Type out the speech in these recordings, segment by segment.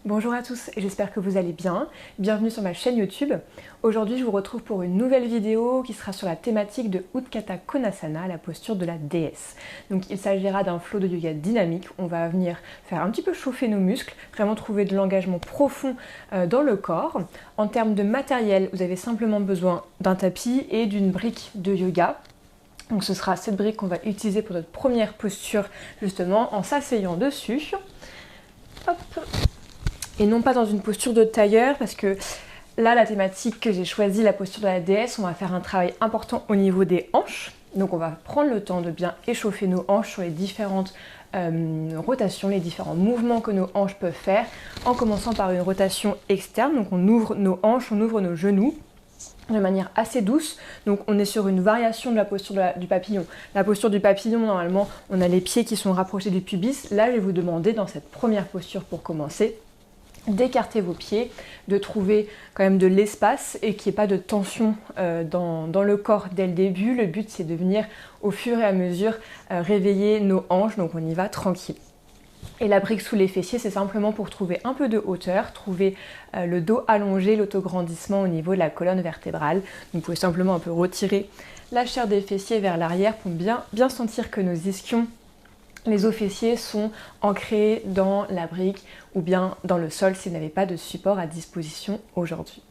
Bonjour à tous, j'espère que vous allez bien. Bienvenue sur ma chaîne YouTube. Aujourd'hui, je vous retrouve pour une nouvelle vidéo qui sera sur la thématique de Utthata Konasana, la posture de la déesse. Donc il s'agira d'un flow de yoga dynamique. On va venir faire un petit peu chauffer nos muscles, vraiment trouver de l'engagement profond dans le corps. En termes de matériel, vous avez simplement besoin d'un tapis et d'une brique de yoga. Donc ce sera cette brique qu'on va utiliser pour notre première posture, justement en s'asseyant dessus. Hop. Et non pas dans une posture de tailleur, parce que là, la thématique que j'ai choisie, la posture de la déesse, on va faire un travail important au niveau des hanches. Donc on va prendre le temps de bien échauffer nos hanches sur les différentes rotations, les différents mouvements que nos hanches peuvent faire, en commençant par une rotation externe. Donc on ouvre nos hanches, on ouvre nos genoux de manière assez douce. Donc on est sur une variation de la posture du papillon. La posture du papillon, normalement, on a les pieds qui sont rapprochés du pubis. Là, je vais vous demander, dans cette première posture pour commencer, d'écarter vos pieds, de trouver quand même de l'espace et qu'il n'y ait pas de tension dans le corps dès le début. Le but, c'est de venir au fur et à mesure réveiller nos hanches, donc on y va tranquille. Et la brique sous les fessiers, c'est simplement pour trouver un peu de hauteur, trouver le dos allongé, l'autograndissement au niveau de la colonne vertébrale. Donc, vous pouvez simplement un peu retirer la chair des fessiers vers l'arrière pour bien sentir que nos ischions, les os fessiers, sont ancrés dans la brique ou bien dans le sol si vous n'avez pas de support à disposition aujourd'hui.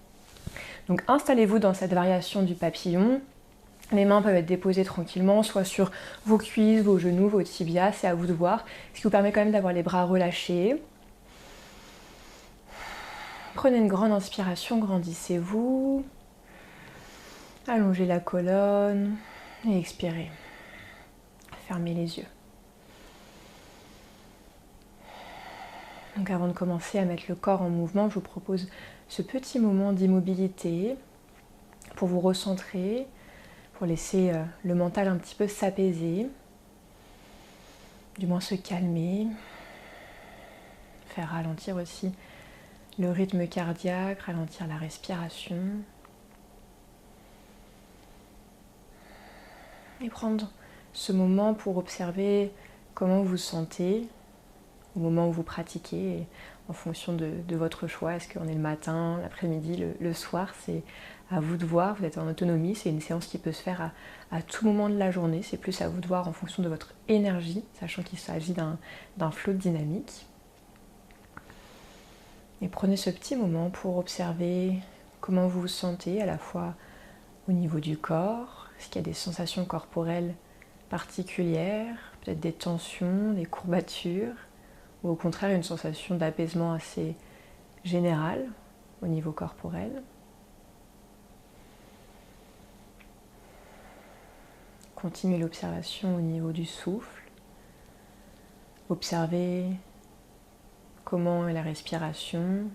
Donc installez-vous dans cette variation du papillon. Les mains peuvent être déposées tranquillement, soit sur vos cuisses, vos genoux, vos tibias, c'est à vous de voir. Ce qui vous permet quand même d'avoir les bras relâchés. Prenez une grande inspiration, grandissez-vous. Allongez la colonne et expirez. Fermez les yeux. Donc avant de commencer à mettre le corps en mouvement, je vous propose ce petit moment d'immobilité pour vous recentrer, pour laisser le mental un petit peu s'apaiser, du moins se calmer, faire ralentir aussi le rythme cardiaque, ralentir la respiration et prendre ce moment pour observer comment vous vous sentez au moment où vous pratiquez, en fonction de votre choix. Est-ce qu'on est le matin, l'après-midi, le soir? C'est à vous de voir, vous êtes en autonomie, c'est une séance qui peut se faire à tout moment de la journée, c'est plus à vous de voir en fonction de votre énergie, sachant qu'il s'agit d'un flow dynamique. Et prenez ce petit moment pour observer comment vous vous sentez, à la fois au niveau du corps, est-ce qu'il y a des sensations corporelles particulières, peut-être des tensions, des courbatures, ou au contraire une sensation d'apaisement assez générale au niveau corporel. Continuez l'observation au niveau du souffle. Observez comment est la respiration,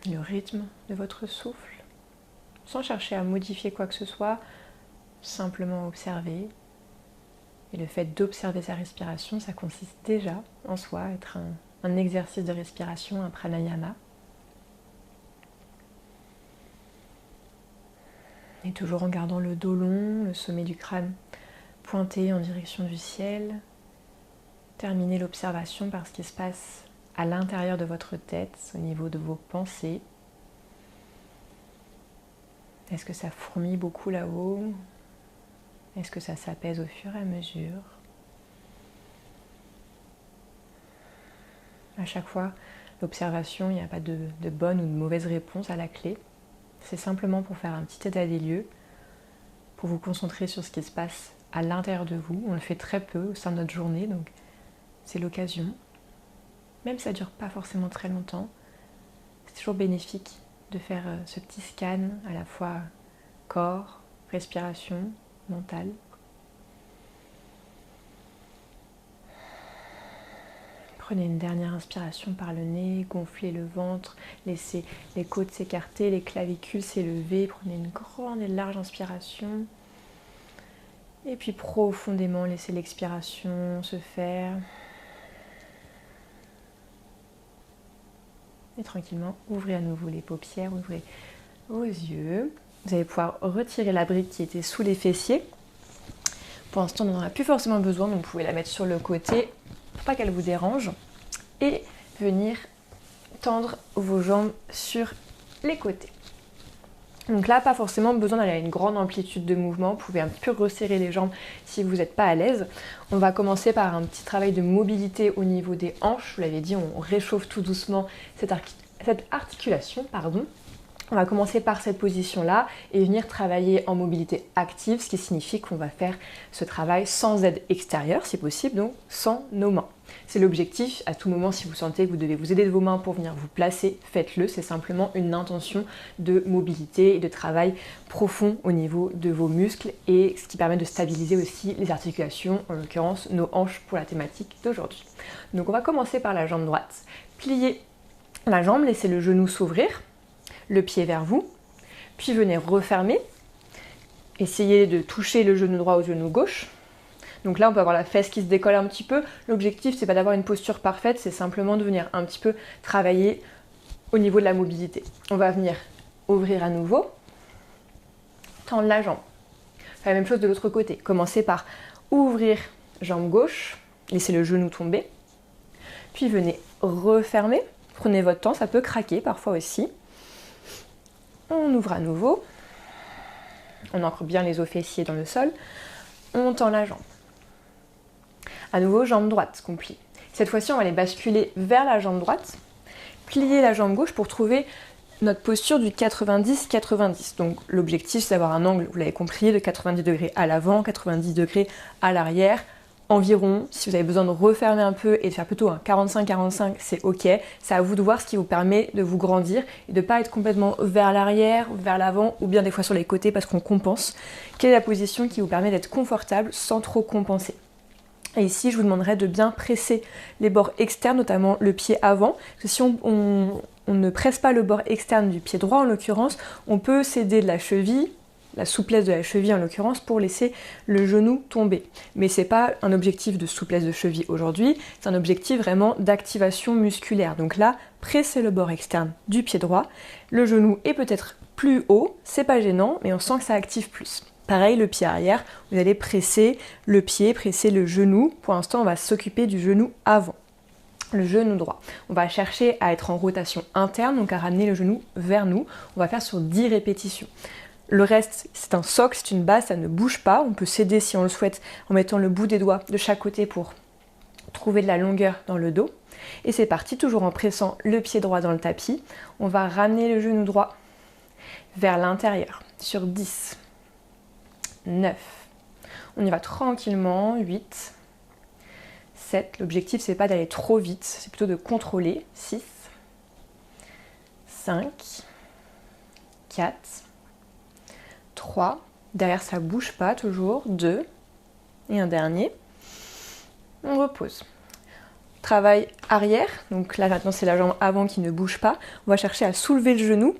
le rythme de votre souffle, sans chercher à modifier quoi que ce soit, simplement observer. Et le fait d'observer sa respiration, ça consiste déjà en soi à être un exercice de respiration, un pranayama. Et toujours en gardant le dos long, le sommet du crâne pointé en direction du ciel. Terminez l'observation par ce qui se passe à l'intérieur de votre tête, au niveau de vos pensées. Est-ce que ça fourmille beaucoup là-haut ? Est-ce que ça s'apaise au fur et à mesure ? À chaque fois, l'observation, il n'y a pas de bonne ou de mauvaise réponse à la clé. C'est simplement pour faire un petit état des lieux, pour vous concentrer sur ce qui se passe à l'intérieur de vous. On le fait très peu au sein de notre journée, donc c'est l'occasion. Même si ça ne dure pas forcément très longtemps, c'est toujours bénéfique de faire ce petit scan à la fois corps, respiration, mental. Prenez une dernière inspiration par le nez, gonflez le ventre, laissez les côtes s'écarter, les clavicules s'élever. Prenez une grande et large inspiration. Et puis profondément, laissez l'expiration se faire. Et tranquillement, ouvrez à nouveau les paupières, ouvrez vos yeux. Vous allez pouvoir retirer la brique qui était sous les fessiers. Pour l'instant, on n'en a plus forcément besoin, donc vous pouvez la mettre sur le côté pour pas qu'elle vous dérange. Et venir tendre vos jambes sur les côtés. Donc là, pas forcément besoin d'aller à une grande amplitude de mouvement. Vous pouvez un petit peu resserrer les jambes si vous n'êtes pas à l'aise. On va commencer par un petit travail de mobilité au niveau des hanches. Je vous l'avais dit, on réchauffe tout doucement cette articulation. On va commencer par cette position-là et venir travailler en mobilité active, ce qui signifie qu'on va faire ce travail sans aide extérieure, si possible, donc sans nos mains. C'est l'objectif. À tout moment, si vous sentez que vous devez vous aider de vos mains pour venir vous placer, faites-le. C'est simplement une intention de mobilité et de travail profond au niveau de vos muscles et ce qui permet de stabiliser aussi les articulations, en l'occurrence nos hanches pour la thématique d'aujourd'hui. Donc on va commencer par la jambe droite. Pliez la jambe, laissez le genou s'ouvrir, le pied vers vous, puis venez refermer. Essayez de toucher le genou droit au genou gauche. Donc là, on peut avoir la fesse qui se décolle un petit peu. L'objectif, c'est pas d'avoir une posture parfaite, c'est simplement de venir un petit peu travailler au niveau de la mobilité. On va venir ouvrir à nouveau, tendre la jambe. Faire la même chose de l'autre côté. Commencez par ouvrir jambe gauche, laissez le genou tomber, puis venez refermer. Prenez votre temps, ça peut craquer parfois aussi. On ouvre à nouveau. On ancre bien les os fessiers dans le sol. On tend la jambe. À nouveau, jambe droite qu'on plie. Cette fois-ci, on va les basculer vers la jambe droite. Plier la jambe gauche pour trouver notre posture du 90-90. Donc l'objectif, c'est d'avoir un angle, vous l'avez compris, de 90 degrés à l'avant, 90 degrés à l'arrière. Environ, si vous avez besoin de refermer un peu et de faire plutôt un 45-45, c'est ok. C'est à vous de voir ce qui vous permet de vous grandir et de ne pas être complètement vers l'arrière, vers l'avant ou bien des fois sur les côtés parce qu'on compense. Quelle est la position qui vous permet d'être confortable sans trop compenser? Et ici, je vous demanderai de bien presser les bords externes, notamment le pied avant. Parce que si on ne presse pas le bord externe du pied droit, en l'occurrence, on peut céder de la cheville, la souplesse de la cheville en l'occurrence, pour laisser le genou tomber. Mais ce n'est pas un objectif de souplesse de cheville aujourd'hui, c'est un objectif vraiment d'activation musculaire. Donc là, pressez le bord externe du pied droit. Le genou est peut-être plus haut, c'est pas gênant, mais on sent que ça active plus. Pareil, le pied arrière, vous allez presser le pied, presser le genou. Pour l'instant, on va s'occuper du genou avant, le genou droit. On va chercher à être en rotation interne, donc à ramener le genou vers nous. On va faire sur 10 répétitions. Le reste, c'est un socle, c'est une base, ça ne bouge pas. On peut s'aider si on le souhaite en mettant le bout des doigts de chaque côté pour trouver de la longueur dans le dos. Et c'est parti, toujours en pressant le pied droit dans le tapis. On va ramener le genou droit vers l'intérieur sur 10. 9. On y va tranquillement. 8. 7. L'objectif, c'est pas d'aller trop vite, c'est plutôt de contrôler. 6. 5. 4. 3. Derrière, ça bouge pas toujours. 2. Et un dernier. On repose. Travail arrière. Donc là, maintenant, c'est la jambe avant qui ne bouge pas. On va chercher à soulever le genou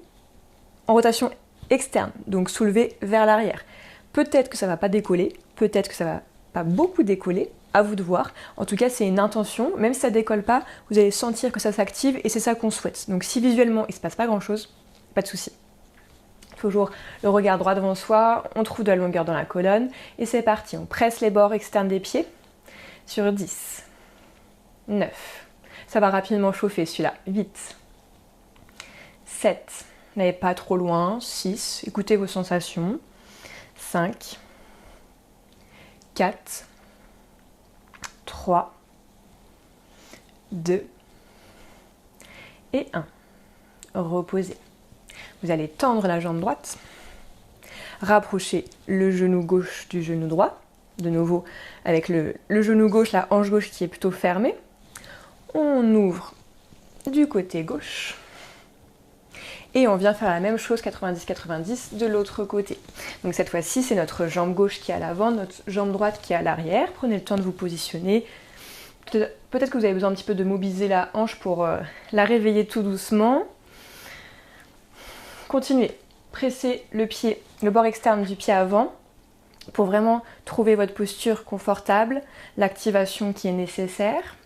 en rotation externe. Donc soulever vers l'arrière. Peut-être que ça ne va pas décoller, peut-être que ça ne va pas beaucoup décoller, à vous de voir. En tout cas, c'est une intention. Même si ça ne décolle pas, vous allez sentir que ça s'active et c'est ça qu'on souhaite. Donc si visuellement, il ne se passe pas grand-chose, pas de souci. Toujours le regard droit devant soi, on trouve de la longueur dans la colonne et c'est parti. On presse les bords externes des pieds sur 10, 9. Ça va rapidement chauffer celui-là. 8, 7. N'allez pas trop loin. 6. Écoutez vos sensations. 5, 4, 3, 2 et 1. Reposez. Vous allez tendre la jambe droite, rapprocher le genou gauche du genou droit, de nouveau avec le genou gauche, la hanche gauche qui est plutôt fermée. On ouvre du côté gauche. Et on vient faire la même chose 90-90 de l'autre côté. Donc cette fois-ci, c'est notre jambe gauche qui est à l'avant, notre jambe droite qui est à l'arrière. Prenez le temps de vous positionner. Peut-être que vous avez besoin un petit peu de mobiliser la hanche pour la réveiller tout doucement. Continuez. Pressez le bord externe du pied avant pour vraiment trouver votre posture confortable, l'activation qui est nécessaire.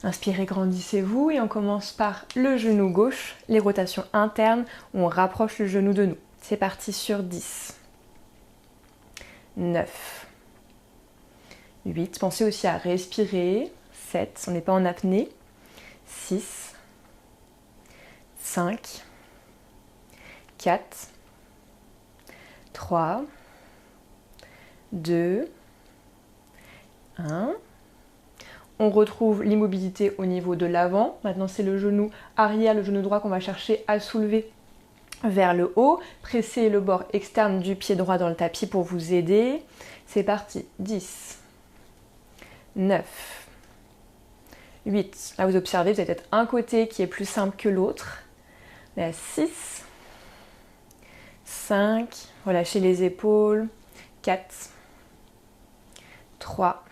Inspirez, grandissez-vous et on commence par le genou gauche, les rotations internes où on rapproche le genou de nous. C'est parti sur 10, 9, 8. Pensez aussi à respirer. 7. On n'est pas en apnée. 6. 5. 4. 3. 2. 1. On retrouve l'immobilité au niveau de l'avant. Maintenant, c'est le genou arrière, le genou droit qu'on va chercher à soulever vers le haut. Pressez le bord externe du pied droit dans le tapis pour vous aider. C'est parti. 10, 9, 8. Là, vous observez, vous avez peut-être un côté qui est plus simple que l'autre. Là, 6, 5. Relâchez les épaules. 4, 3,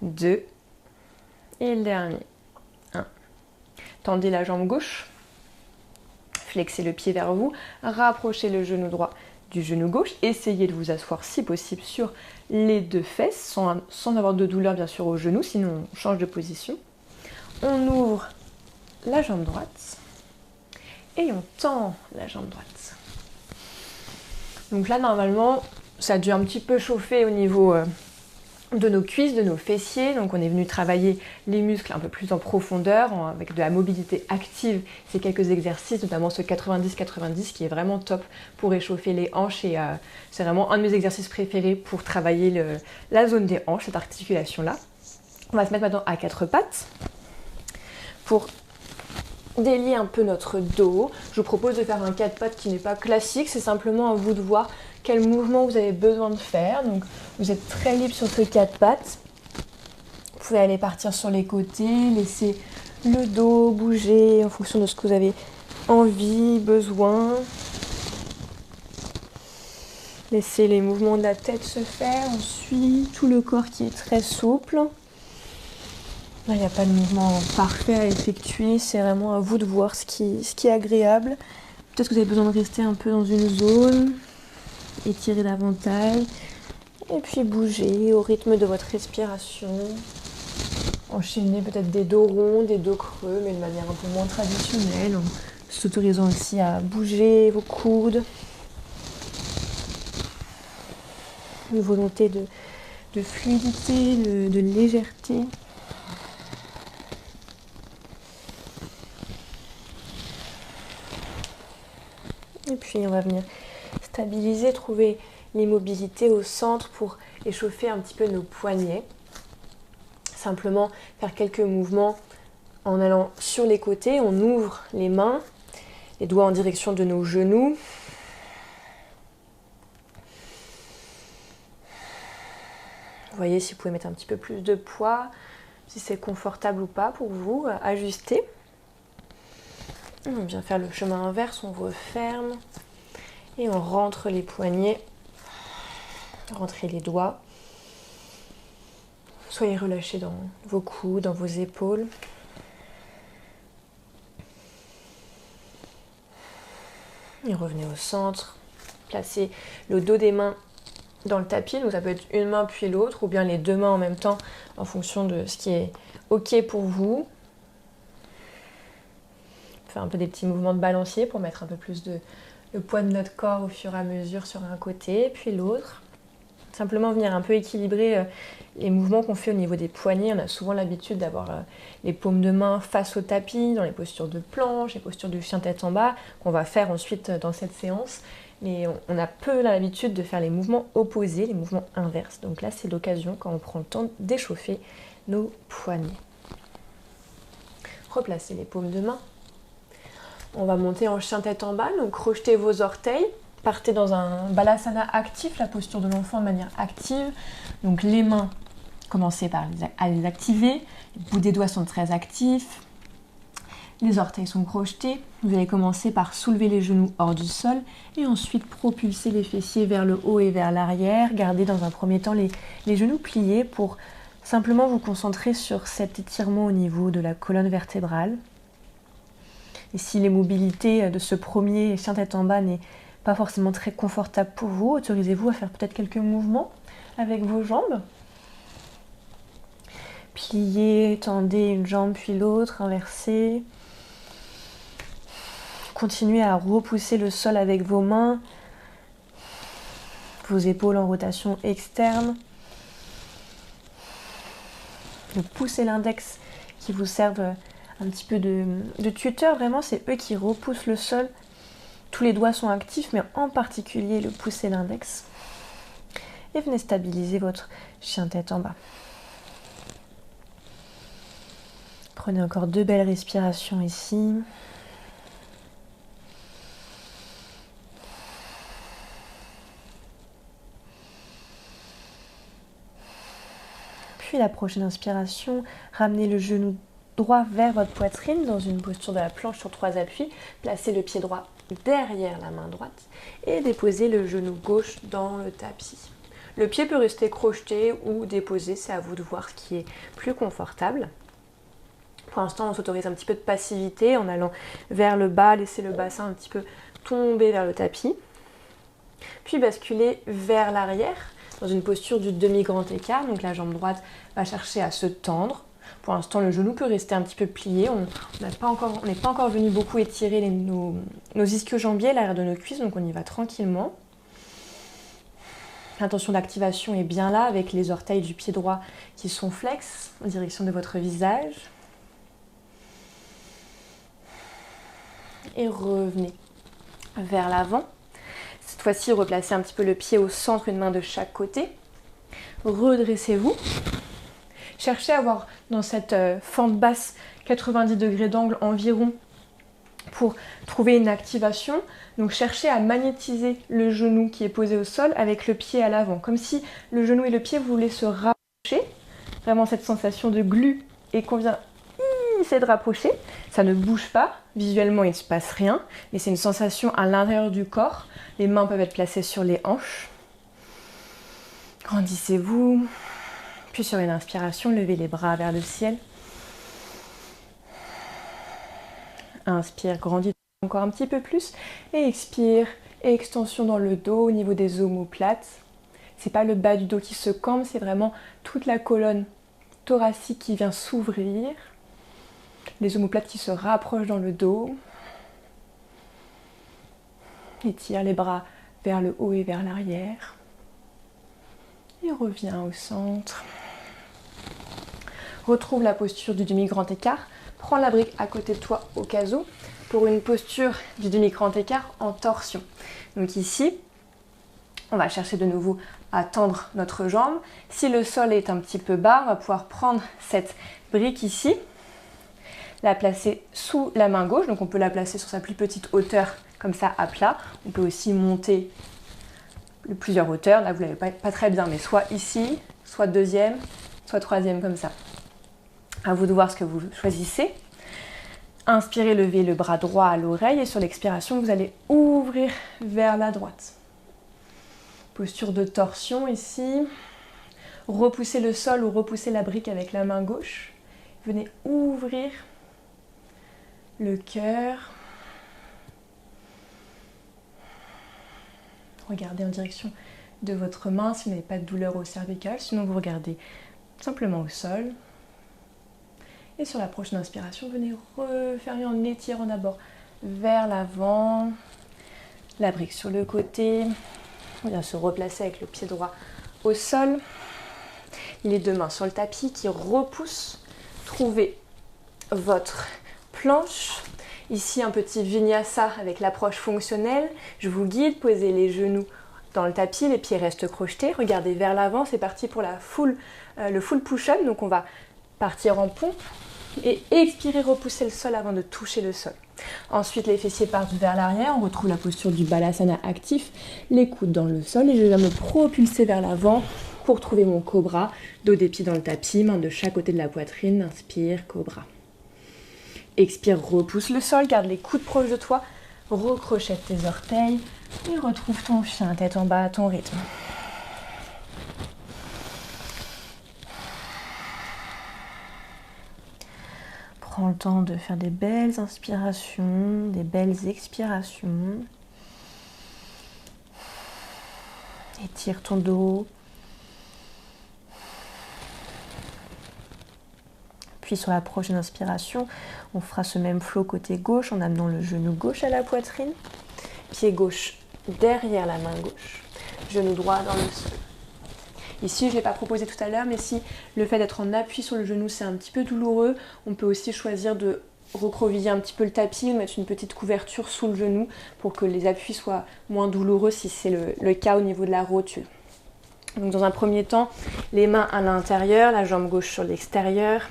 2 et le dernier. 1. Tendez la jambe gauche. Flexez le pied vers vous. Rapprochez le genou droit du genou gauche. Essayez de vous asseoir si possible sur les deux fesses sans avoir de douleur bien sûr au genou, sinon on change de position. On ouvre la jambe droite et on tend la jambe droite. Donc là normalement ça a dû un petit peu chauffer au niveau de nos cuisses, de nos fessiers. Donc on est venu travailler les muscles un peu plus en profondeur avec de la mobilité active. C'est quelques exercices, notamment ce 90-90 qui est vraiment top pour réchauffer les hanches et c'est vraiment un de mes exercices préférés pour travailler la zone des hanches, cette articulation là. On va se mettre maintenant à quatre pattes pour délier un peu notre dos. Je vous propose de faire un quatre pattes qui n'est pas classique, c'est simplement à vous de voir quel mouvement vous avez besoin de faire. Donc vous êtes très libre sur ce quatre pattes. Vous pouvez aller partir sur les côtés, laisser le dos bouger en fonction de ce que vous avez envie, besoin. Laissez les mouvements de la tête se faire. On suit tout le corps qui est très souple. Là, il n'y a pas de mouvement parfait à effectuer. C'est vraiment à vous de voir ce qui est agréable. Peut-être que vous avez besoin de rester un peu dans une zone. Étirez davantage. Et puis bougez au rythme de votre respiration. Enchaînez peut-être des dos ronds, des dos creux, mais de manière un peu moins traditionnelle. En s'autorisant aussi à bouger vos coudes. Une volonté de fluidité, de légèreté. Et puis on va venir stabiliser, trouver l'immobilité au centre pour échauffer un petit peu nos poignets. Simplement faire quelques mouvements en allant sur les côtés. On ouvre les mains, les doigts en direction de nos genoux. Vous voyez si vous pouvez mettre un petit peu plus de poids, si c'est confortable ou pas pour vous, ajuster. On vient faire le chemin inverse, on referme et on rentre les poignets, rentrez les doigts. Soyez relâchés dans vos coudes, dans vos épaules. Et revenez au centre. Placez le dos des mains dans le tapis, donc ça peut être une main puis l'autre, ou bien les deux mains en même temps en fonction de ce qui est ok pour vous. Faire un peu des petits mouvements de balancier pour mettre un peu plus de poids de notre corps au fur et à mesure sur un côté, puis l'autre. Simplement venir un peu équilibrer les mouvements qu'on fait au niveau des poignets. On a souvent l'habitude d'avoir les paumes de main face au tapis, dans les postures de planche, les postures du chien tête en bas, qu'on va faire ensuite dans cette séance. Mais on a peu l'habitude de faire les mouvements opposés, les mouvements inverses. Donc là, c'est l'occasion, quand on prend le temps d'échauffer nos poignets. Replacez les paumes de main. On va monter en chien tête en bas, donc crochetez vos orteils. Partez dans un balasana actif, la posture de l'enfant de manière active. Donc les mains, commencez par les activer. Les bouts des doigts sont très actifs. Les orteils sont crochetés. Vous allez commencer par soulever les genoux hors du sol et ensuite propulser les fessiers vers le haut et vers l'arrière. Gardez dans un premier temps les genoux pliés pour simplement vous concentrer sur cet étirement au niveau de la colonne vertébrale. Et si les mobilités de ce premier chien tête en bas n'est pas forcément très confortable pour vous, autorisez-vous à faire peut-être quelques mouvements avec vos jambes. Pliez, tendez une jambe puis l'autre, inversez. Continuez à repousser le sol avec vos mains, vos épaules en rotation externe. le pouce et l'index qui vous servent un petit peu de tuteur. Vraiment, c'est eux qui repoussent le sol. Tous les doigts sont actifs, mais en particulier le pouce et l'index. Et venez stabiliser votre chien tête en bas. Prenez encore 2 belles respirations ici. Puis la prochaine inspiration, ramenez le genou droit vers votre poitrine dans une posture de la planche sur 3 appuis. Placez le pied droit derrière la main droite et déposez le genou gauche dans le tapis. Le pied peut rester crocheté ou déposé, c'est à vous de voir ce qui est plus confortable. Pour l'instant, on s'autorise un petit peu de passivité en allant vers le bas, laisser le bassin un petit peu tomber vers le tapis. Puis basculer vers l'arrière dans une posture du demi-grand écart. Donc la jambe droite va chercher à se tendre. Pour l'instant, le genou peut rester un petit peu plié. On n'est pas encore venu beaucoup étirer nos ischio-jambiers, l'arrière de nos cuisses, donc on y va tranquillement. L'intention d'activation est bien là, avec les orteils du pied droit qui sont flex en direction de votre visage. Et revenez vers l'avant. Cette fois-ci, replacez un petit peu le pied au centre, une main de chaque côté. Redressez-vous. Cherchez à avoir dans cette fente basse 90 degrés d'angle environ pour trouver une activation. Donc cherchez à magnétiser le genou qui est posé au sol avec le pied à l'avant, comme si le genou et le pied voulaient se rapprocher. Vraiment cette sensation de glu et qu'on vient essayer de rapprocher. Ça ne bouge pas, visuellement il ne se passe rien, mais c'est une sensation à l'intérieur du corps. Les mains peuvent être placées sur les hanches. Grandissez-vous. Puis sur une inspiration, levez les bras vers le ciel. Inspire, grandis encore un petit peu plus. Et expire, extension dans le dos au niveau des omoplates. C'est pas le bas du dos qui se cambre, c'est vraiment toute la colonne thoracique qui vient s'ouvrir. Les omoplates qui se rapprochent dans le dos. Étire les bras vers le haut et vers l'arrière. Et reviens au centre. Retrouve la posture du demi-grand écart. Prends la brique à côté de toi au cas où pour une posture du demi-grand écart en torsion. Donc ici, on va chercher de nouveau à tendre notre jambe. Si le sol est un petit peu bas, on va pouvoir prendre cette brique ici, la placer sous la main gauche. Donc on peut la placer sur sa plus petite hauteur, comme ça à plat. On peut aussi monter de plusieurs hauteurs. Là, vous ne l'avez pas très bien, mais soit ici, soit deuxième, soit troisième, comme ça. À vous de voir ce que vous choisissez. Inspirez, levez le bras droit à l'oreille et sur l'expiration, vous allez ouvrir vers la droite. Posture de torsion ici. Repoussez le sol ou repoussez la brique avec la main gauche. Venez ouvrir le cœur. Regardez en direction de votre main si vous n'avez pas de douleur au cervical. Sinon, vous regardez simplement au sol. Et sur la prochaine inspiration, venez refermer en étirant d'abord vers l'avant. La brique sur le côté. On vient se replacer avec le pied droit au sol. Les deux mains sur le tapis qui repoussent. Trouvez votre planche. Ici, un petit vinyasa avec l'approche fonctionnelle. Je vous guide, posez les genoux dans le tapis, les pieds restent crochetés. Regardez vers l'avant, c'est parti pour le full push-up. Donc on va partir en pompe et expirer, repousser le sol avant de toucher le sol. Ensuite, les fessiers partent vers l'arrière. On retrouve la posture du balasana actif, les coudes dans le sol et je viens me propulser vers l'avant pour trouver mon cobra. Dos des pieds dans le tapis, main de chaque côté de la poitrine. Inspire, cobra. Expire, repousse le sol, garde les coudes proches de toi, recrochette tes orteils et retrouve ton chien, tête en bas à ton rythme. Prends le temps de faire des belles inspirations, des belles expirations. Étire ton dos. Puis sur la prochaine inspiration, on fera ce même flow côté gauche en amenant le genou gauche à la poitrine. Pied gauche derrière la main gauche. Genou droit dans le sol. Ici, je ne l'ai pas proposé tout à l'heure, mais si le fait d'être en appui sur le genou, c'est un petit peu douloureux, on peut aussi choisir de recroqueviller un petit peu le tapis, mettre une petite couverture sous le genou pour que les appuis soient moins douloureux si c'est le cas au niveau de la rotule. Donc dans un premier temps, les mains à l'intérieur, la jambe gauche sur l'extérieur.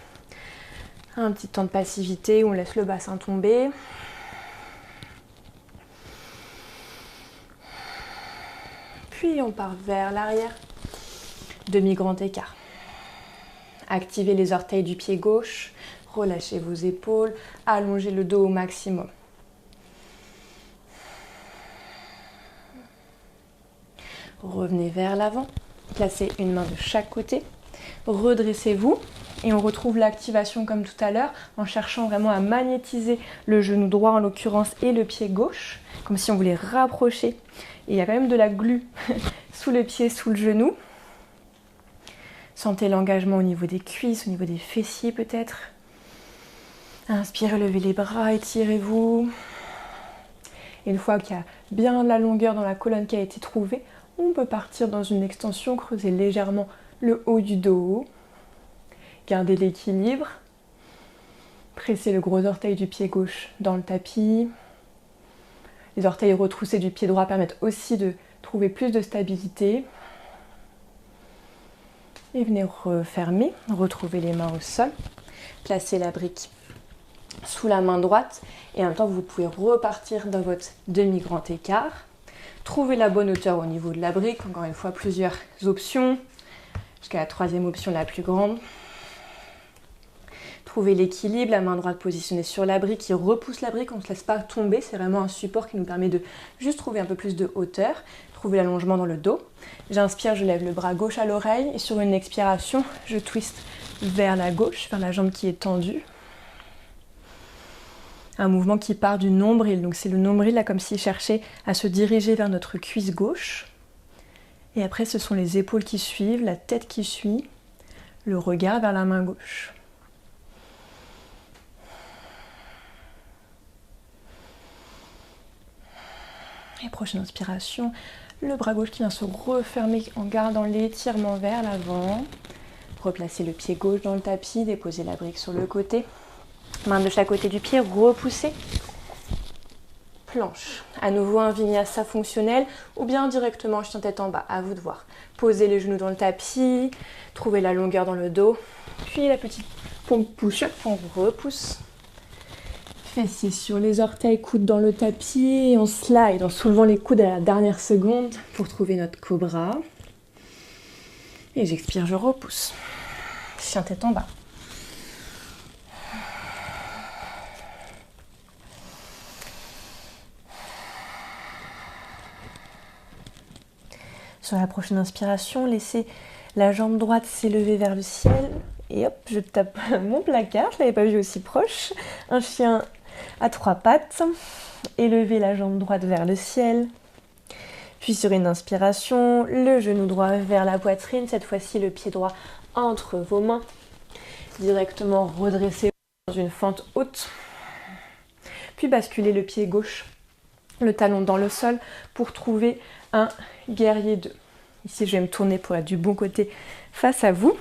Un petit temps de passivité où on laisse le bassin tomber. Puis on part vers l'arrière. Demi-grand écart. Activez les orteils du pied gauche. Relâchez vos épaules. Allongez le dos au maximum. Revenez vers l'avant. Placez une main de chaque côté. Redressez-vous. Et on retrouve l'activation comme tout à l'heure en cherchant vraiment à magnétiser le genou droit en l'occurrence et le pied gauche, comme si on voulait rapprocher. Et il y a quand même de la glu sous le pied, sous le genou. Sentez l'engagement au niveau des cuisses, au niveau des fessiers peut-être. Inspirez, levez les bras, étirez-vous. Et une fois qu'il y a bien de la longueur dans la colonne qui a été trouvée, on peut partir dans une extension, creuser légèrement le haut du dos. Gardez l'équilibre. Pressez le gros orteil du pied gauche dans le tapis. Les orteils retroussés du pied droit permettent aussi de trouver plus de stabilité. Et venez refermer, retrouver les mains au sol. Placez la brique sous la main droite et en même temps vous pouvez repartir dans votre demi-grand écart. Trouvez la bonne hauteur au niveau de la brique, encore une fois plusieurs options, jusqu'à la troisième option la plus grande. Trouvez l'équilibre, la main droite positionnée sur la brique qui repousse la brique, on ne se laisse pas tomber, c'est vraiment un support qui nous permet de juste trouver un peu plus de hauteur. Trouvez l'allongement dans le dos. J'inspire, je lève le bras gauche à l'oreille et sur une expiration, je twiste vers la gauche, vers la jambe qui est tendue. Un mouvement qui part du nombril, donc c'est le nombril là comme s'il cherchait à se diriger vers notre cuisse gauche. Et après ce sont les épaules qui suivent, la tête qui suit, le regard vers la main gauche. Et prochaine inspiration, le bras gauche qui vient se refermer en gardant l'étirement vers l'avant. Replacez le pied gauche dans le tapis, déposez la brique sur le côté. Main de chaque côté du pied, repoussez. Planche. À nouveau un vinyasa fonctionnel ou bien directement chien tête en bas, à vous de voir. Posez les genoux dans le tapis, trouvez la longueur dans le dos. Puis la petite pompe push-up, on repousse. Fessiers sur les orteils, coudes dans le tapis, et on slide en soulevant les coudes à la dernière seconde pour trouver notre cobra. Et j'expire, je repousse. Chien tête en bas. Sur la prochaine inspiration, laissez la jambe droite s'élever vers le ciel. Et hop, je tape mon placard, je ne l'avais pas vu aussi proche. Un chien à trois pattes. Élevez la jambe droite vers le ciel. Puis sur une inspiration, le genou droit vers la poitrine. Cette fois-ci, le pied droit entre vos mains. Directement redressez dans une fente haute. Puis basculez le pied gauche, le talon dans le sol pour trouver un guerrier 2. Ici, je vais me tourner pour être du bon côté face à vous.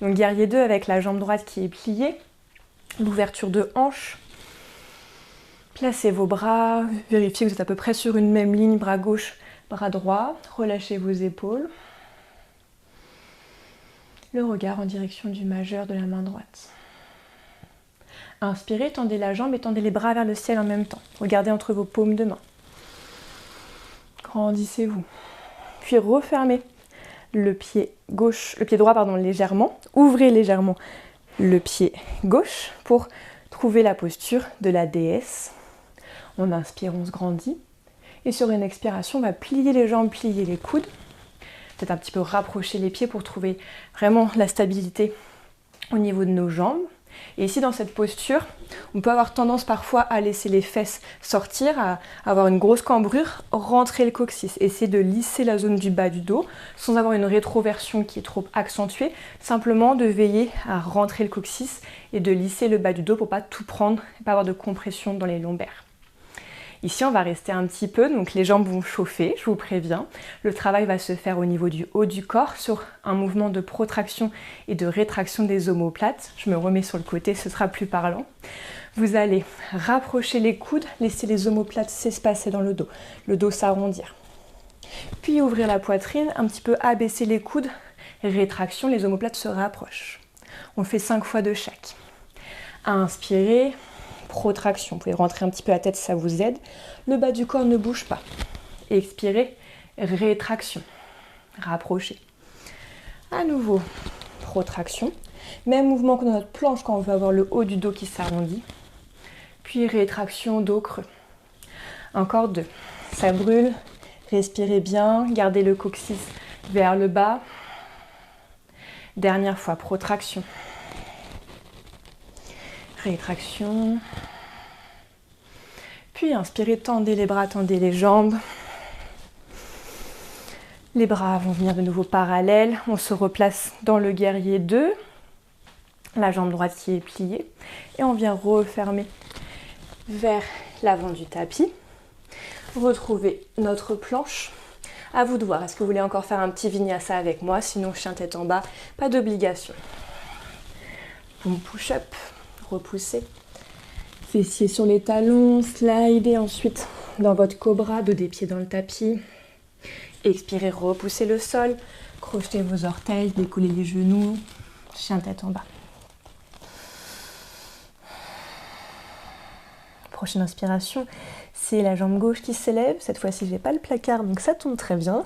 Donc guerrier 2 avec la jambe droite qui est pliée, l'ouverture de hanche. Placez vos bras, vérifiez que vous êtes à peu près sur une même ligne, bras gauche, bras droit. Relâchez vos épaules. Le regard en direction du majeur de la main droite. Inspirez, tendez la jambe et tendez les bras vers le ciel en même temps. Regardez entre vos paumes de main. Grandissez-vous. Puis refermez le pied droit légèrement. Ouvrez légèrement le pied gauche pour trouver la posture de la déesse. On inspire, on se grandit. Et sur une expiration, on va plier les jambes, plier les coudes. Peut-être un petit peu rapprocher les pieds pour trouver vraiment la stabilité au niveau de nos jambes. Et ici, dans cette posture, on peut avoir tendance parfois à laisser les fesses sortir, à avoir une grosse cambrure, rentrer le coccyx. Essayez de lisser la zone du bas du dos sans avoir une rétroversion qui est trop accentuée. Simplement de veiller à rentrer le coccyx et de lisser le bas du dos pour ne pas tout prendre et pas avoir de compression dans les lombaires. Ici, on va rester un petit peu, donc les jambes vont chauffer, je vous préviens. Le travail va se faire au niveau du haut du corps sur un mouvement de protraction et de rétraction des omoplates. Je me remets sur le côté, ce sera plus parlant. Vous allez rapprocher les coudes, laisser les omoplates s'espacer dans le dos s'arrondir. Puis ouvrir la poitrine, un petit peu abaisser les coudes, rétraction, les omoplates se rapprochent. On fait 5 fois de chaque. Inspirez, protraction. Vous pouvez rentrer un petit peu la tête si ça vous aide. Le bas du corps ne bouge pas. Expirez, rétraction. Rapprochez. À nouveau, protraction. Même mouvement que dans notre planche quand on veut avoir le haut du dos qui s'arrondit. Puis rétraction, dos creux. Encore 2. Ça brûle. Respirez bien. Gardez le coccyx vers le bas. Dernière fois, protraction. Rétraction. Puis inspirez, tendez les bras, tendez les jambes. Les bras vont venir de nouveau parallèles. On se replace dans le guerrier 2. La jambe droite qui est pliée. Et on vient refermer vers l'avant du tapis. Retrouvez notre planche. À vous de voir. Est-ce que vous voulez encore faire un petit vinyasa avec moi? Sinon, chien tête en bas. Pas d'obligation. Boom push-up. Repoussez. Fessiers sur les talons, slidez ensuite dans votre cobra, dos des pieds dans le tapis. Expirez, repoussez le sol, crochetez vos orteils, décollez les genoux, chien tête en bas. Prochaine inspiration, c'est la jambe gauche qui s'élève. Cette fois-ci, je n'ai pas le placard, donc ça tombe très bien.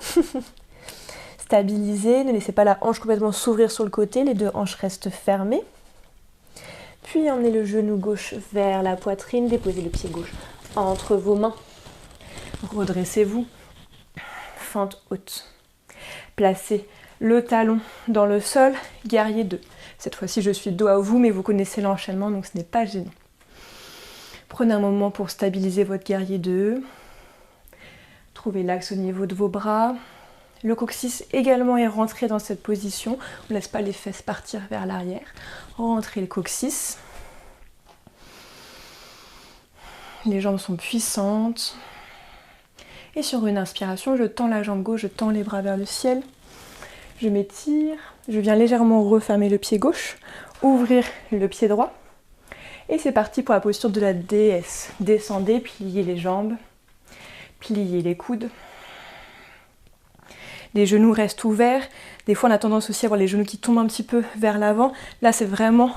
Stabilisez, ne laissez pas la hanche complètement s'ouvrir sur le côté, les deux hanches restent fermées. Puis emmenez le genou gauche vers la poitrine, déposez le pied gauche entre vos mains. Redressez-vous, fente haute. Placez le talon dans le sol, guerrier 2. Cette fois-ci, je suis dos à vous, mais vous connaissez l'enchaînement, donc ce n'est pas gênant. Prenez un moment pour stabiliser votre guerrier 2. Trouvez l'axe au niveau de vos bras. Le coccyx également est rentré dans cette position. On ne laisse pas les fesses partir vers l'arrière. Rentrez le coccyx. Les jambes sont puissantes. Et sur une inspiration, je tends la jambe gauche, je tends les bras vers le ciel. Je m'étire. Je viens légèrement refermer le pied gauche. Ouvrir le pied droit. Et c'est parti pour la posture de la déesse. Descendez, pliez les jambes. Pliez les coudes. Les genoux restent ouverts. Des fois, on a tendance aussi à avoir les genoux qui tombent un petit peu vers l'avant. Là, c'est vraiment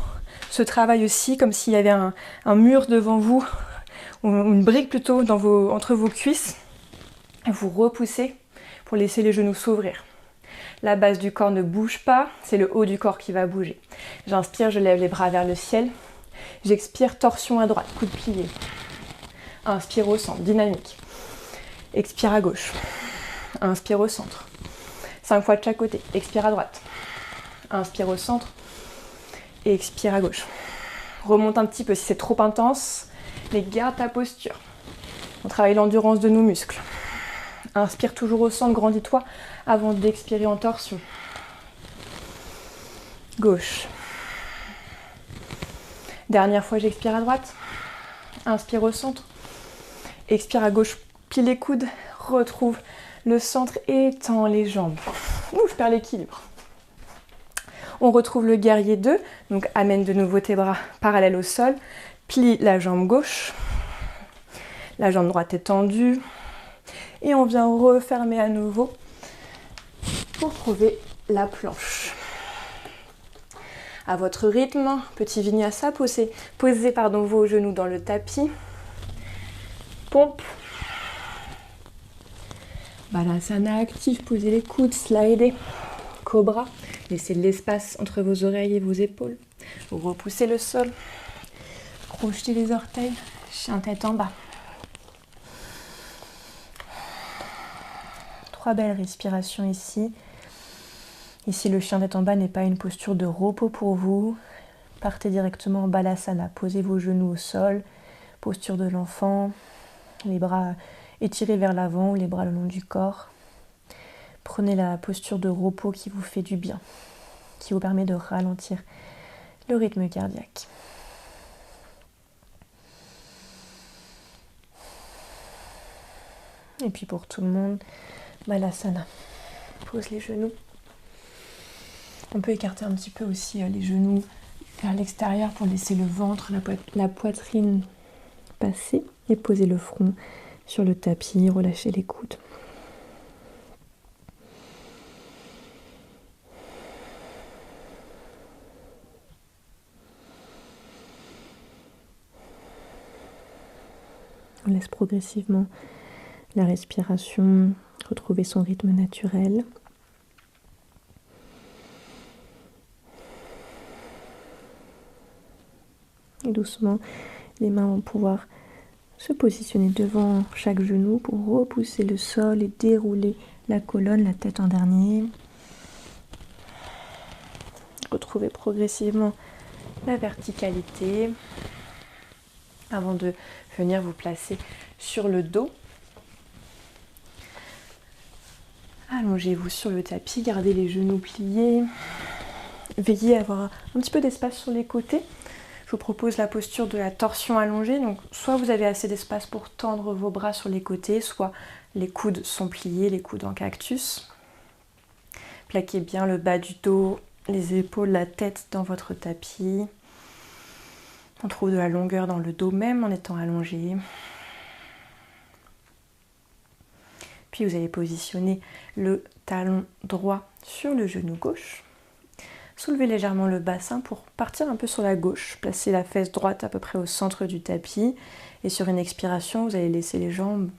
ce travail aussi, comme s'il y avait un mur devant vous, ou une brique plutôt entre vos cuisses. Vous repoussez pour laisser les genoux s'ouvrir. La base du corps ne bouge pas, c'est le haut du corps qui va bouger. J'inspire, je lève les bras vers le ciel. J'expire, torsion à droite, coude plié. Inspire au centre, dynamique. Expire à gauche. Inspire au centre. 5 fois de chaque côté. Expire à droite. Inspire au centre. Et expire à gauche. Remonte un petit peu si c'est trop intense. Mais garde ta posture. On travaille l'endurance de nos muscles. Inspire toujours au centre, grandis-toi avant d'expirer en torsion. Gauche. Dernière fois, j'expire à droite. Inspire au centre. Expire à gauche, plie les coudes. Retrouve le centre, étend les jambes. Ouh, je perds l'équilibre. On retrouve le guerrier 2. Donc, amène de nouveau tes bras parallèles au sol. Plie la jambe gauche. La jambe droite est tendue. Et on vient refermer à nouveau pour trouver la planche. À votre rythme, petit vinyasa, posez vos genoux dans le tapis. Pompe. Balasana actif, posez les coudes, slidez. Cobra, laissez de l'espace entre vos oreilles et vos épaules. Vous repoussez le sol. Crochetez les orteils, chien tête en bas. 3 belles respirations ici. Ici, le chien tête en bas n'est pas une posture de repos pour vous. Partez directement en Balasana. Posez vos genoux au sol. Posture de l'enfant. Les bras étirés vers l'avant ou les bras le long du corps. Prenez la posture de repos qui vous fait du bien, qui vous permet de ralentir le rythme cardiaque. Et puis pour tout le monde, Balasana. Pose les genoux. On peut écarter un petit peu aussi les genoux vers l'extérieur pour laisser le ventre, la poitrine passer et poser le front sur le tapis, relâcher les coudes. On laisse progressivement la respiration retrouver son rythme naturel. Et doucement, les mains vont pouvoir se positionner devant chaque genou pour repousser le sol et dérouler la colonne, la tête en dernier. Retrouvez progressivement la verticalité avant de venir vous placer sur le dos. Allongez-vous sur le tapis, gardez les genoux pliés. Veillez à avoir un petit peu d'espace sur les côtés. Je vous propose la posture de la torsion allongée. Donc, soit vous avez assez d'espace pour tendre vos bras sur les côtés, soit les coudes sont pliés, les coudes en cactus. Plaquez bien le bas du dos, les épaules, la tête dans votre tapis. On trouve de la longueur dans le dos même en étant allongé. Puis vous allez positionner le talon droit sur le genou gauche. Soulevez légèrement le bassin pour partir un peu sur la gauche. Placez la fesse droite à peu près au centre du tapis. Et sur une expiration, vous allez laisser les jambes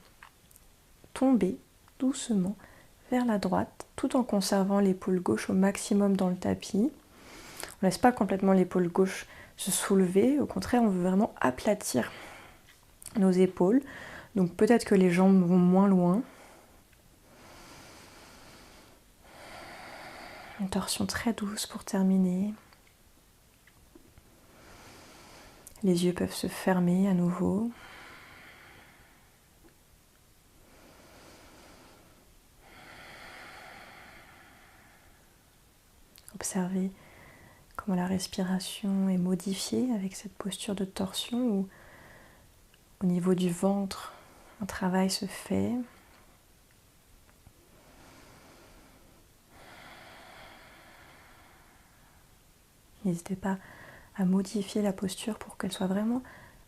tomber doucement vers la droite, tout en conservant l'épaule gauche au maximum dans le tapis. On ne laisse pas complètement l'épaule gauche se soulever. Au contraire, on veut vraiment aplatir nos épaules. Donc peut-être que les jambes vont moins loin. Une torsion très douce pour terminer. Les yeux peuvent se fermer à nouveau. Observez comment la respiration est modifiée avec cette posture de torsion où au niveau du ventre, un travail se fait. N'hésitez pas à modifier la posture pour qu'elle soit vraiment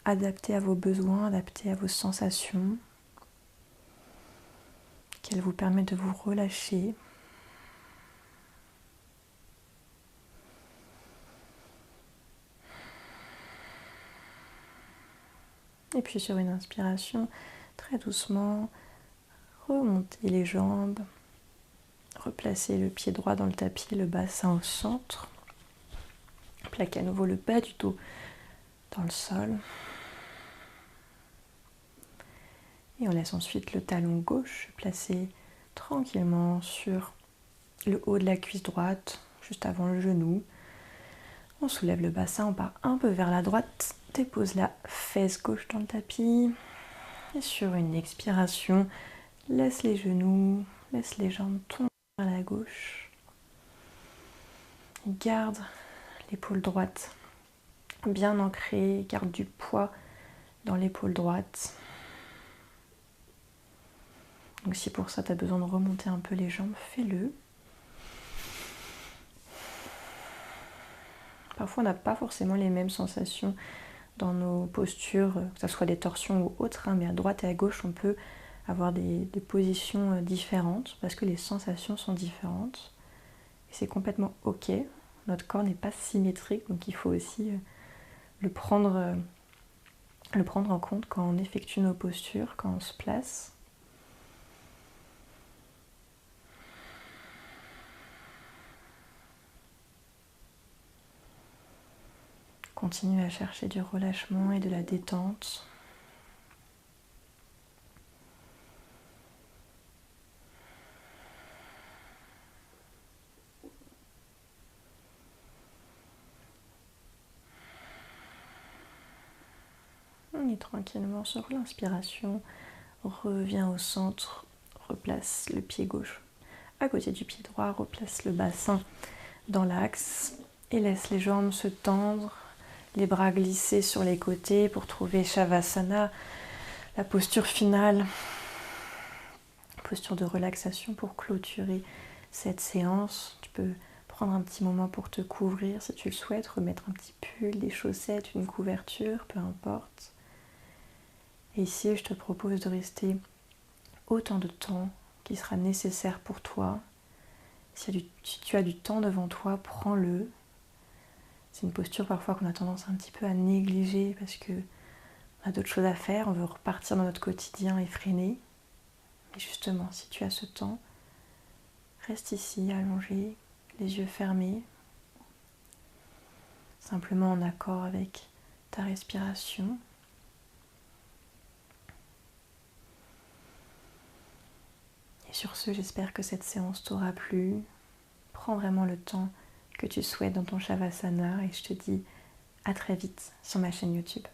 adaptée à vos besoins, adaptée à vos sensations, qu'elle vous permette de vous relâcher. Et puis sur une inspiration, très doucement, remontez les jambes, replacez le pied droit dans le tapis, le bassin au centre. Plaquez à nouveau le bas du dos dans le sol. Et on laisse ensuite le talon gauche placer tranquillement sur le haut de la cuisse droite, juste avant le genou. On soulève le bassin, on part un peu vers la droite, dépose la fesse gauche dans le tapis. Et sur une expiration, laisse les genoux, laisse les jambes tomber vers la gauche. Garde l'épaule droite bien ancrée, garde du poids dans l'épaule droite. Donc si pour ça tu as besoin de remonter un peu les jambes, fais-le. Parfois on n'a pas forcément les mêmes sensations dans nos postures, que ce soit des torsions ou autres, mais à droite et à gauche on peut avoir des positions différentes parce que les sensations sont différentes. Et c'est complètement ok. Notre corps n'est pas symétrique, donc il faut aussi le prendre en compte quand on effectue nos postures, quand on se place. Continuez à chercher du relâchement et de la détente. Et tranquillement sur l'inspiration, reviens au centre, replace le pied gauche à côté du pied droit, replace le bassin dans l'axe et laisse les jambes se tendre, les bras glisser sur les côtés pour trouver Shavasana, la posture finale posture de relaxation pour clôturer cette séance. Tu peux prendre un petit moment pour te couvrir si tu le souhaites, remettre un petit pull, des chaussettes, une couverture, peu importe. Et ici, je te propose de rester autant de temps qui sera nécessaire pour toi. Si tu as du temps devant toi, prends-le. C'est une posture parfois qu'on a tendance un petit peu à négliger parce qu'on a d'autres choses à faire, on veut repartir dans notre quotidien effréné. Mais justement, si tu as ce temps, reste ici, allongé, les yeux fermés, simplement en accord avec ta respiration. Et sur ce, j'espère que cette séance t'aura plu. Prends vraiment le temps que tu souhaites dans ton Shavasana et je te dis à très vite sur ma chaîne YouTube.